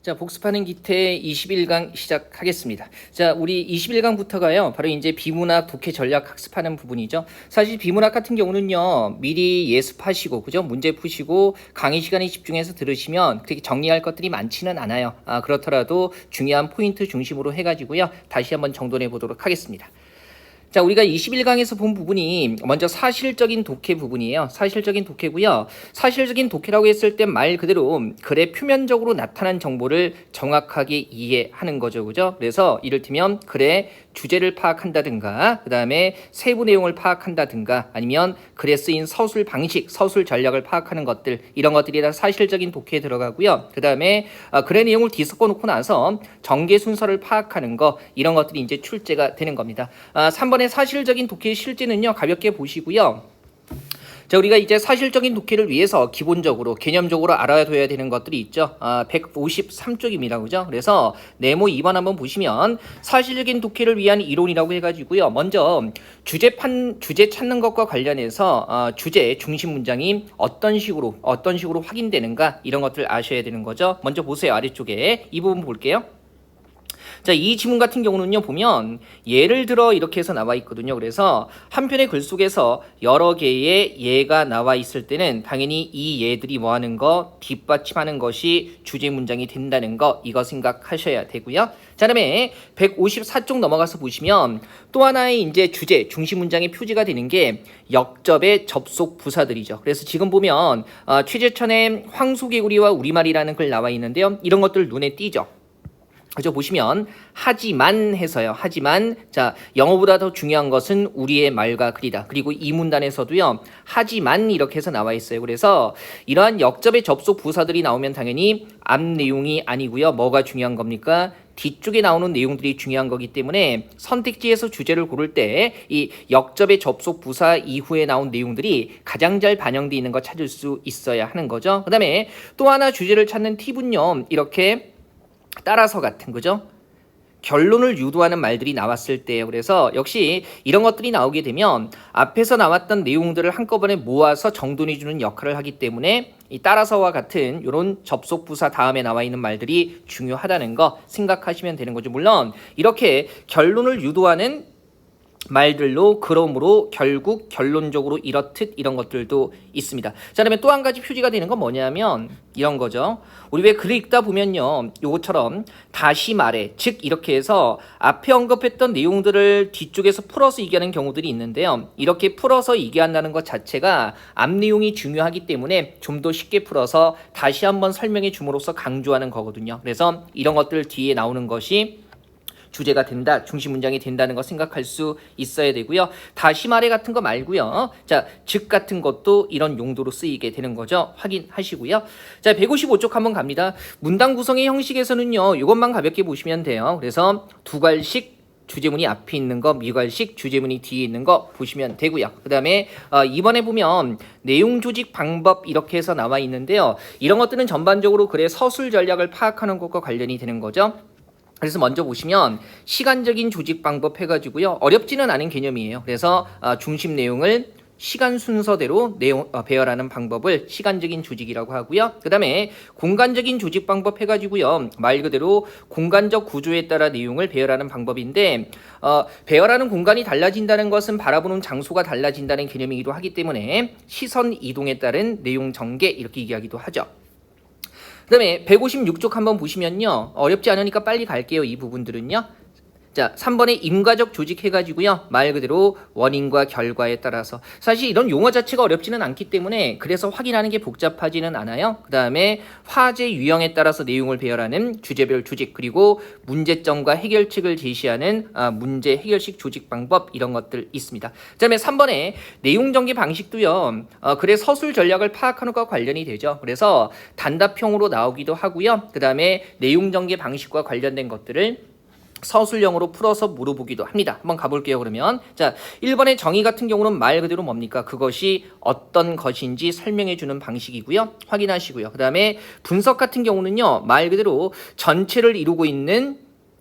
자, 복습하는 기태 21강 시작하겠습니다. 자, 우리 21강부터가요, 바로 이제 비문학 독해 전략 학습하는 부분이죠. 사실 비문학 같은 경우는요, 미리 예습하시고, 그죠? 문제 푸시고, 강의 시간에 집중해서 들으시면 그렇게 정리할 것들이 많지는 않아요. 그렇더라도 중요한 포인트 중심으로 해가지고요, 다시 한번 정돈해 보도록 하겠습니다. 자, 우리가 21강에서 본 부분이 먼저 사실적인 독해 부분이에요. 사실적인 독해고요. 사실적인 독해라고 했을 때 말 그대로 글의 표면적으로 나타난 정보를 정확하게 이해하는 거죠. 그죠? 그래서 이를테면 글의 주제를 파악한다든가, 그 다음에 세부 내용을 파악한다든가, 아니면 글에 쓰인 서술 방식, 서술 전략을 파악하는 것들, 이런 것들이 다 사실적인 독해에 들어가고요. 그 다음에 글의 내용을 뒤섞어 놓고 나서 전개 순서를 파악하는 거, 이런 것들이 이제 출제가 되는 겁니다. 3번의 사실적인 독해의 실제는요, 가볍게 보시고요. 자, 우리가 이제 사실적인 독해를 위해서 기본적으로 개념적으로 알아둬야 되는 것들이 있죠. 153쪽입니다. 그죠? 그래서 네모 2번 한번 보시면 사실적인 독해를 위한 이론이라고 해가지고요. 먼저 주제 찾는 것과 관련해서 주제 중심 문장이 어떤 식으로 확인되는가, 이런 것들 아셔야 되는 거죠. 먼저 보세요. 아래쪽에 이 부분 볼게요. 자, 이 지문 같은 경우는요, 보면 예를 들어 이렇게 해서 나와 있거든요. 그래서 한 편의 글 속에서 여러 개의 예가 나와 있을 때는 당연히 이 예들이 뭐 하는 거, 뒷받침하는 것이 주제 문장이 된다는 거, 이거 생각하셔야 되고요. 자, 그다음에 154쪽 넘어가서 보시면 또 하나의 이제 주제 중심 문장의 표지가 되는 게 역접의 접속 부사들이죠. 그래서 지금 보면 최재천의 황소개구리와 우리말이라는 글 나와 있는데요. 이런 것들 눈에 띄죠. 그죠? 보시면 하지만 해서요. 하지만, 자, 영어보다 더 중요한 것은 우리의 말과 글이다. 그리고 이 문단에서도요, 하지만 이렇게 해서 나와 있어요. 그래서 이러한 역접의 접속 부사들이 나오면 당연히 앞 내용이 아니고요. 뭐가 중요한 겁니까? 뒤쪽에 나오는 내용들이 중요한 거기 때문에 선택지에서 주제를 고를 때 이 역접의 접속 부사 이후에 나온 내용들이 가장 잘 반영되어 있는 거 찾을 수 있어야 하는 거죠. 그 다음에 또 하나 주제를 찾는 팁은요, 이렇게 따라서 같은 거죠. 결론을 유도하는 말들이 나왔을 때예요. 그래서 역시 이런 것들이 나오게 되면 앞에서 나왔던 내용들을 한꺼번에 모아서 정돈해주는 역할을 하기 때문에 이 따라서와 같은 이런 접속 부사 다음에 나와 있는 말들이 중요하다는 거 생각하시면 되는 거죠. 물론 이렇게 결론을 유도하는 말들로 그러므로 결국 결론적으로 이렇듯 이런 것들도 있습니다. 자, 그다음에 또 한 가지 표지가 되는 건 뭐냐면 이런 거죠. 우리 왜 글을 읽다 보면요, 요것처럼 다시 말해, 즉 이렇게 해서 앞에 언급했던 내용들을 뒤쪽에서 풀어서 얘기하는 경우들이 있는데요. 이렇게 풀어서 얘기한다는 것 자체가 앞 내용이 중요하기 때문에 좀 더 쉽게 풀어서 다시 한번 설명해 줌으로써 강조하는 거거든요. 그래서 이런 것들 뒤에 나오는 것이 주제가 된다, 중심 문장이 된다는 거 생각할 수 있어야 되고요. 다시 말해 같은 거 말고요. 자, 즉 같은 것도 이런 용도로 쓰이게 되는 거죠. 확인하시고요. 자, 155쪽 한번 갑니다. 문단 구성의 형식에서는요, 이것만 가볍게 보시면 돼요. 그래서 두 갈씩 주제문이 앞에 있는 거, 미괄식 주제문이 뒤에 있는 거 보시면 되고요. 그 다음에 이번에 보면 내용 조직 방법 이렇게 해서 나와 있는데요. 이런 것들은 전반적으로 글의 서술 전략을 파악하는 것과 관련이 되는 거죠. 그래서 먼저 보시면 시간적인 조직 방법 해가지고요, 어렵지는 않은 개념이에요. 그래서 중심 내용을 시간 순서대로 배열하는 방법을 시간적인 조직이라고 하고요. 그 다음에 공간적인 조직 방법 해가지고요, 말 그대로 공간적 구조에 따라 내용을 배열하는 방법인데, 배열하는 공간이 달라진다는 것은 바라보는 장소가 달라진다는 개념이기도 하기 때문에 시선 이동에 따른 내용 전개, 이렇게 얘기하기도 하죠. 그 다음에 156쪽 한번 보시면요, 어렵지 않으니까 빨리 갈게요. 이 부분들은요. 자, 3번에 임과적 조직 해가지고요, 말 그대로 원인과 결과에 따라서, 사실 이런 용어 자체가 어렵지는 않기 때문에 그래서 확인하는 게 복잡하지는 않아요. 그 다음에 화제 유형에 따라서 내용을 배열하는 주제별 조직, 그리고 문제점과 해결책을 제시하는 문제 해결식 조직 방법, 이런 것들 있습니다. 그 다음에 3번에 내용 전개 방식도요, 글의 서술 전략을 파악하는 것과 관련이 되죠. 그래서 단답형으로 나오기도 하고요. 그 다음에 내용 전개 방식과 관련된 것들을 서술형으로 풀어서 물어보기도 합니다. 한번 가볼게요. 그러면 자, 1번의 정의 같은 경우는 말 그대로 뭡니까? 그것이 어떤 것인지 설명해 주는 방식이고요. 확인하시고요. 그 다음에 분석 같은 경우는요, 말 그대로 전체를 이루고 있는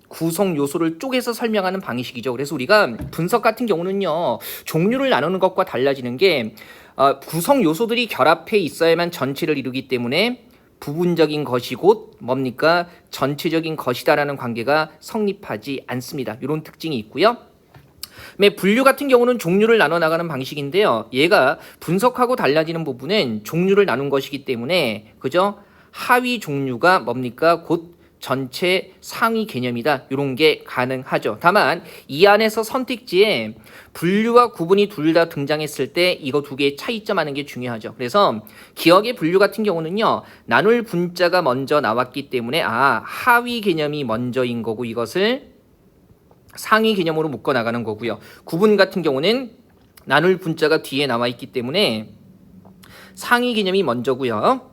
구성 요소를 쪼개서 설명하는 방식이죠. 그래서 우리가 분석 같은 경우는요, 종류를 나누는 것과 달라지는 게 구성 요소들이 결합해 있어야만 전체를 이루기 때문에 부분적인 것이 곧 뭡니까? 전체적인 것이다라는 관계가 성립하지 않습니다. 이런 특징이 있고요. 분류 같은 경우는 종류를 나눠 나가는 방식인데요. 얘가 분석하고 달라지는 부분은 종류를 나눈 것이기 때문에 그죠? 하위 종류가 뭡니까? 곧 전체 상위 개념이다. 이런 게 가능하죠. 다만 이 안에서 선택지에 분류와 구분이 둘 다 등장했을 때 이거 두 개의 차이점하는 게 중요하죠. 그래서 기억의 분류 같은 경우는요. 나눌 분자가 먼저 나왔기 때문에 하위 개념이 먼저인 거고 이것을 상위 개념으로 묶어 나가는 거고요. 구분 같은 경우는 나눌 분자가 뒤에 나와 있기 때문에 상위 개념이 먼저고요.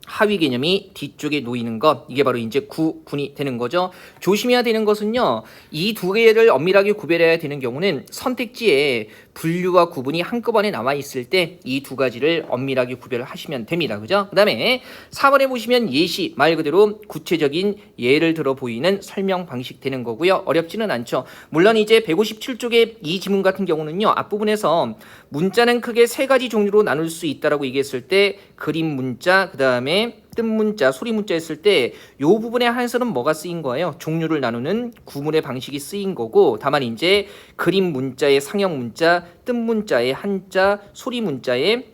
하위 개념이 뒤쪽에 놓이는 것, 이게 바로 이제 구분이 되는 거죠. 조심해야 되는 것은요, 이 두 개를 엄밀하게 구별해야 되는 경우는 선택지에 분류와 구분이 한꺼번에 나와 있을 때 이 두 가지를 엄밀하게 구별을 하시면 됩니다. 그죠? 그 다음에 4번에 보시면 예시, 말 그대로 구체적인 예를 들어 보이는 설명 방식 되는 거고요. 어렵지는 않죠. 물론 이제 157쪽의 이 지문 같은 경우는요, 앞부분에서 문자는 크게 세 가지 종류로 나눌 수 있다라고 얘기했을 때 그림 문자, 그 다음에 뜻 문자, 소리 문자 했을 때 이 부분에 한해서는 뭐가 쓰인 거예요? 종류를 나누는 구문의 방식이 쓰인 거고, 다만 이제 그림 문자의 상형 문자, 뜻 문자의 한자, 소리 문자의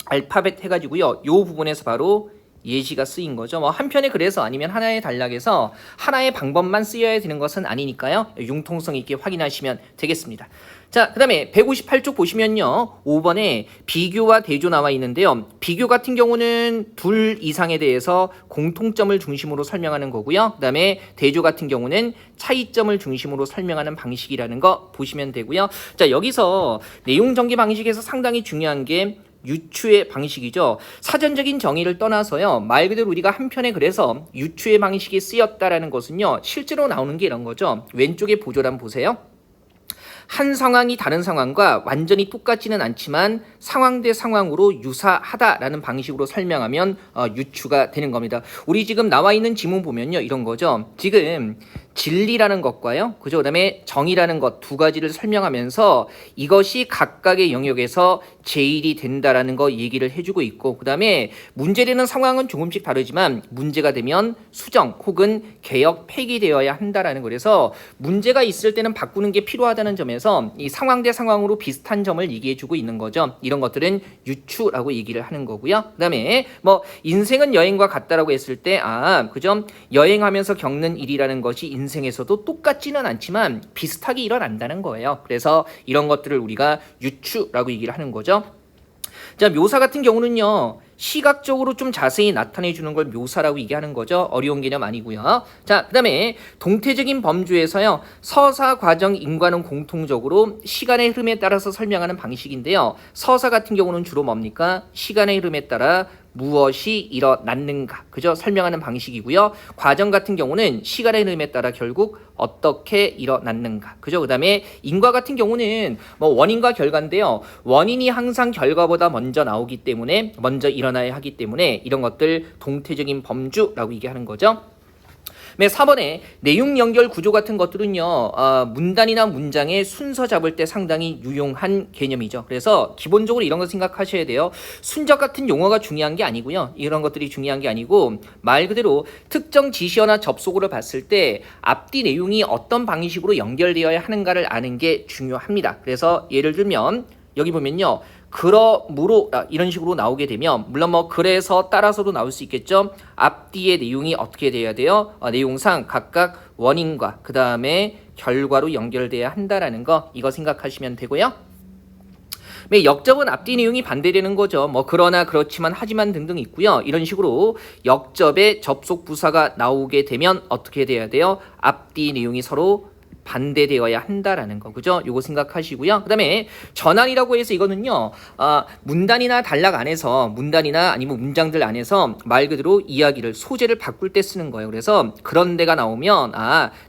알파벳 해가지고요. 이 부분에서 바로 예시가 쓰인 거죠. 한편에 그래서 아니면 하나의 단락에서 하나의 방법만 쓰여야 되는 것은 아니니까요. 융통성 있게 확인하시면 되겠습니다. 자, 그 다음에 158쪽 보시면요. 5번에 비교와 대조 나와 있는데요. 비교 같은 경우는 둘 이상에 대해서 공통점을 중심으로 설명하는 거고요. 그 다음에 대조 같은 경우는 차이점을 중심으로 설명하는 방식이라는 거 보시면 되고요. 자, 여기서 내용 전개 방식에서 상당히 중요한 게 유추의 방식이죠. 사전적인 정의를 떠나서요. 말 그대로 우리가 한편에 그래서 유추의 방식이 쓰였다라는 것은요. 실제로 나오는 게 이런 거죠. 왼쪽에 보조란 보세요. 한 상황이 다른 상황과 완전히 똑같지는 않지만 상황 대 상황으로 유사하다라는 방식으로 설명하면 유추가 되는 겁니다. 우리 지금 나와 있는 지문 보면요. 이런 거죠. 지금 진리라는 것과요. 그죠? 그다음에 정의라는 것 두 가지를 설명하면서 이것이 각각의 영역에서 제일이 된다라는 거 얘기를 해주고 있고, 그다음에 문제되는 상황은 조금씩 다르지만 문제가 되면 수정 혹은 개혁 폐기되어야 한다라는 거. 그래서 문제가 있을 때는 바꾸는 게 필요하다는 점에서 이 상황 대 상황으로 비슷한 점을 얘기해주고 있는 거죠. 이런 것들은 유추라고 얘기를 하는 거고요. 그다음에 인생은 여행과 같다라고 했을 때 그죠? 여행하면서 겪는 일이라는 것이 인생에서도 똑같지는 않지만 비슷하게 일어난다는 거예요. 그래서 이런 것들을 우리가 유추라고 얘기를 하는 거죠. 자, 묘사 같은 경우는요. 시각적으로 좀 자세히 나타내 주는 걸 묘사라고 얘기하는 거죠. 어려운 개념 아니고요. 자, 그다음에 동태적인 범주에서요. 서사, 과정, 인과는 공통적으로 시간의 흐름에 따라서 설명하는 방식인데요. 서사 같은 경우는 주로 뭡니까? 시간의 흐름에 따라 무엇이 일어났는가, 그죠? 설명하는 방식이고요. 과정 같은 경우는 시간의 흐름에 따라 결국 어떻게 일어났는가, 그죠? 그다음에 인과 같은 경우는 원인과 결과인데요. 원인이 항상 결과보다 먼저 나오기 때문에 먼저 일어나야 하기 때문에 이런 것들 동태적인 범주라고 얘기하는 거죠. 4번에 내용 연결 구조 같은 것들은요. 문단이나 문장의 순서 잡을 때 상당히 유용한 개념이죠. 그래서 기본적으로 이런 거 생각하셔야 돼요. 순적 같은 용어가 중요한 게 아니고요. 이런 것들이 중요한 게 아니고 말 그대로 특정 지시어나 접속어를 봤을 때 앞뒤 내용이 어떤 방식으로 연결되어야 하는가를 아는 게 중요합니다. 그래서 예를 들면 여기 보면요. 그러므로 이런 식으로 나오게 되면 물론 그래서 따라서도 나올 수 있겠죠. 앞뒤의 내용이 어떻게 돼야 돼요? 내용상 각각 원인과 그 다음에 결과로 연결돼야 한다라는 거 이거 생각하시면 되고요. 역접은 앞뒤 내용이 반대되는 거죠. 그러나 그렇지만 하지만 등등 있고요. 이런 식으로 역접에 접속 부사가 나오게 되면 어떻게 돼야 돼요? 앞뒤 내용이 서로 반대되어야 한다라는 거, 그죠? 요거 생각하시고요. 그 다음에 전환이라고 해서 이거는요, 문단이나 단락 안에서 문단이나 아니면 문장들 안에서 말 그대로 이야기를 소재를 바꿀 때 쓰는 거예요. 그래서 그런 데가 나오면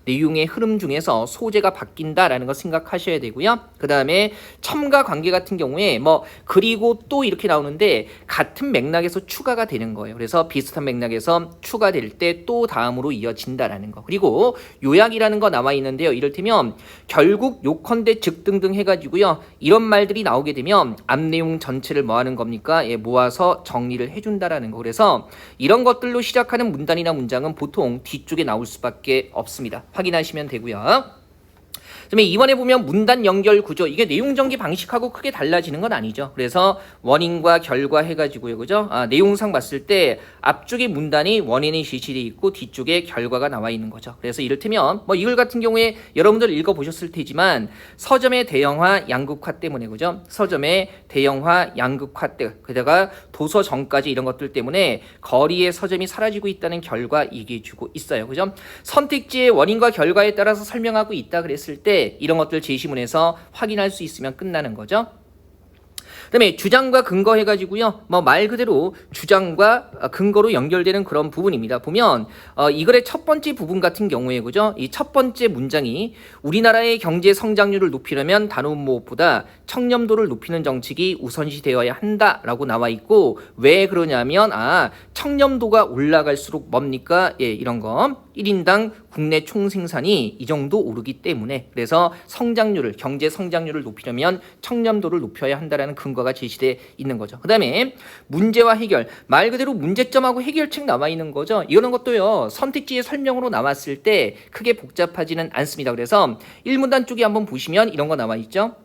내용의 흐름 중에서 소재가 바뀐다라는 거 생각하셔야 되고요. 그 다음에 첨가 관계 같은 경우에 그리고 또 이렇게 나오는데 같은 맥락에서 추가가 되는 거예요. 그래서 비슷한 맥락에서 추가될 때 또 다음으로 이어진다라는 거. 그리고 요약이라는 거 나와 있는데요. 이를 이를테면 결국 요컨대 즉 등등 해가지고요. 이런 말들이 나오게 되면 앞 내용 전체를 뭐 하는 겁니까? 예, 모아서 정리를 해준다라는 거. 그래서 이런 것들로 시작하는 문단이나 문장은 보통 뒤쪽에 나올 수밖에 없습니다. 확인하시면 되고요. 그다음에 이번에 보면 문단 연결 구조, 이게 내용 전개 방식하고 크게 달라지는 건 아니죠. 그래서 원인과 결과 해가지고요, 그죠? 내용상 봤을 때 앞쪽에 문단이 원인이 제시되어 있고 뒤쪽에 결과가 나와 있는 거죠. 그래서 이를테면 뭐 이글 같은 경우에 여러분들 읽어보셨을 테지만 서점의 대형화, 양극화 때문에, 그죠? 서점의 대형화, 양극화 때, 게다가 도서정까지 이런 것들 때문에 거리의 서점이 사라지고 있다는 결과 얘기해주고 있어요, 그죠? 선택지의 원인과 결과에 따라서 설명하고 있다 그랬을 때 이런 것들 제시문에서 확인할 수 있으면 끝나는 거죠. 그다음에 주장과 근거 해가지고요. 뭐 말 그대로 주장과 근거로 연결되는 그런 부분입니다. 보면 이 글의 첫 번째 부분 같은 경우에, 그죠? 이 첫 번째 문장이 우리나라의 경제 성장률을 높이려면 다른 무엇보다 청렴도를 높이는 정책이 우선시되어야 한다라고 나와 있고, 왜 그러냐면 청렴도가 올라갈수록 뭡니까? 예, 이런 거 1인당 국내 총생산이 이 정도 오르기 때문에, 그래서 성장률을, 경제 성장률을 높이려면 청렴도를 높여야 한다라는 근거가 제시되어 있는 거죠. 그 다음에 문제와 해결, 말 그대로 문제점하고 해결책 나와 있는 거죠. 이런 것도요, 선택지의 설명으로 나왔을 때 크게 복잡하지는 않습니다. 그래서 1문단 쪽에 한번 보시면 이런 거 나와 있죠.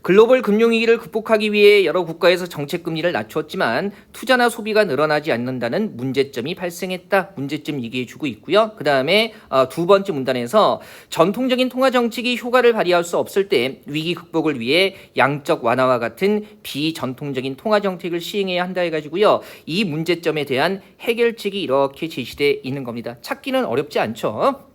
글로벌 금융위기를 극복하기 위해 여러 국가에서 정책금리를 낮추었지만 투자나 소비가 늘어나지 않는다는 문제점이 발생했다. 문제점 얘기해주고 있고요. 그 다음에 두 번째 문단에서 전통적인 통화정책이 효과를 발휘할 수 없을 때 위기 극복을 위해 양적 완화와 같은 비전통적인 통화정책을 시행해야 한다 해가지고요. 이 문제점에 대한 해결책이 이렇게 제시되어 있는 겁니다. 찾기는 어렵지 않죠.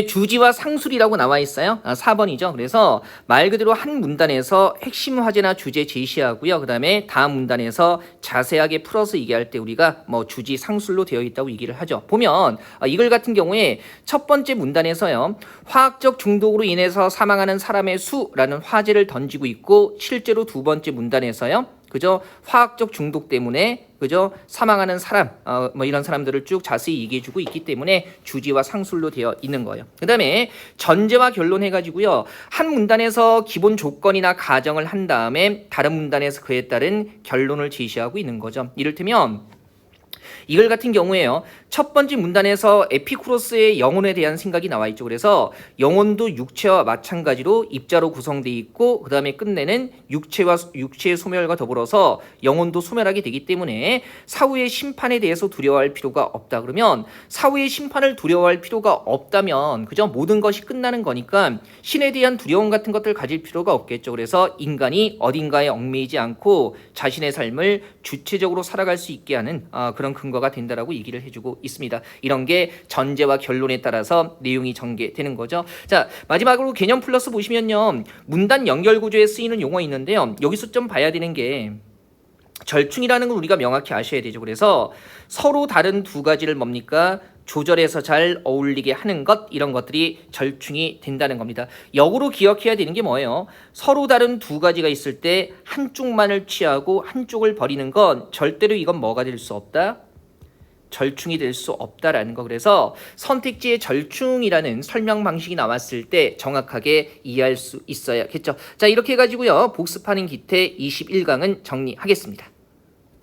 주지와 상술이라고 나와 있어요. 4번이죠. 그래서 말 그대로 한 문단에서 핵심 화제나 주제 제시하고요. 그 다음에 다음 문단에서 자세하게 풀어서 얘기할 때 우리가 뭐 주지 상술로 되어 있다고 얘기를 하죠. 보면 이 글 같은 경우에 첫 번째 문단에서요, 화학적 중독으로 인해서 사망하는 사람의 수라는 화제를 던지고 있고, 실제로 두 번째 문단에서요, 그죠? 화학적 중독 때문에, 그죠? 사망하는 사람, 뭐 이런 사람들을 쭉 자세히 얘기해주고 있기 때문에 주지와 상술로 되어 있는 거예요. 그 다음에 전제와 결론 해가지고요, 한 문단에서 기본 조건이나 가정을 한 다음에 다른 문단에서 그에 따른 결론을 제시하고 있는 거죠. 이를테면 이 글 같은 경우에요, 첫 번째 문단에서 에피쿠로스의 영혼에 대한 생각이 나와 있죠. 그래서 영혼도 육체와 마찬가지로 입자로 구성되어 있고, 그 다음에 끝내는 육체의 소멸과 더불어서 영혼도 소멸하게 되기 때문에 사후의 심판에 대해서 두려워할 필요가 없다. 그러면 사후의 심판을 두려워할 필요가 없다면, 그죠? 모든 것이 끝나는 거니까 신에 대한 두려움 같은 것들 가질 필요가 없겠죠. 그래서 인간이 어딘가에 얽매이지 않고 자신의 삶을 주체적으로 살아갈 수 있게 하는 그런 근거가 된다라고 얘기를 해주고 있습니다. 이런 게 전제와 결론에 따라서 내용이 전개되는 거죠. 자, 마지막으로 개념 플러스 보시면요, 문단 연결 구조에 쓰이는 용어 있는데요, 여기서 좀 봐야 되는 게 절충이라는 걸 우리가 명확히 아셔야 되죠. 그래서 서로 다른 두 가지를 뭡니까? 조절해서 잘 어울리게 하는 것, 이런 것들이 절충이 된다는 겁니다. 역으로 기억해야 되는 게 뭐예요? 서로 다른 두 가지가 있을 때 한쪽만을 취하고 한쪽을 버리는 건 절대로 이건 뭐가 될 수 없다? 절충이 될 수 없다라는 거. 그래서 선택지의 절충이라는 설명 방식이 나왔을 때 정확하게 이해할 수 있어야겠죠. 자, 이렇게 해가지고요, 복습하는 기태 21강은 정리하겠습니다.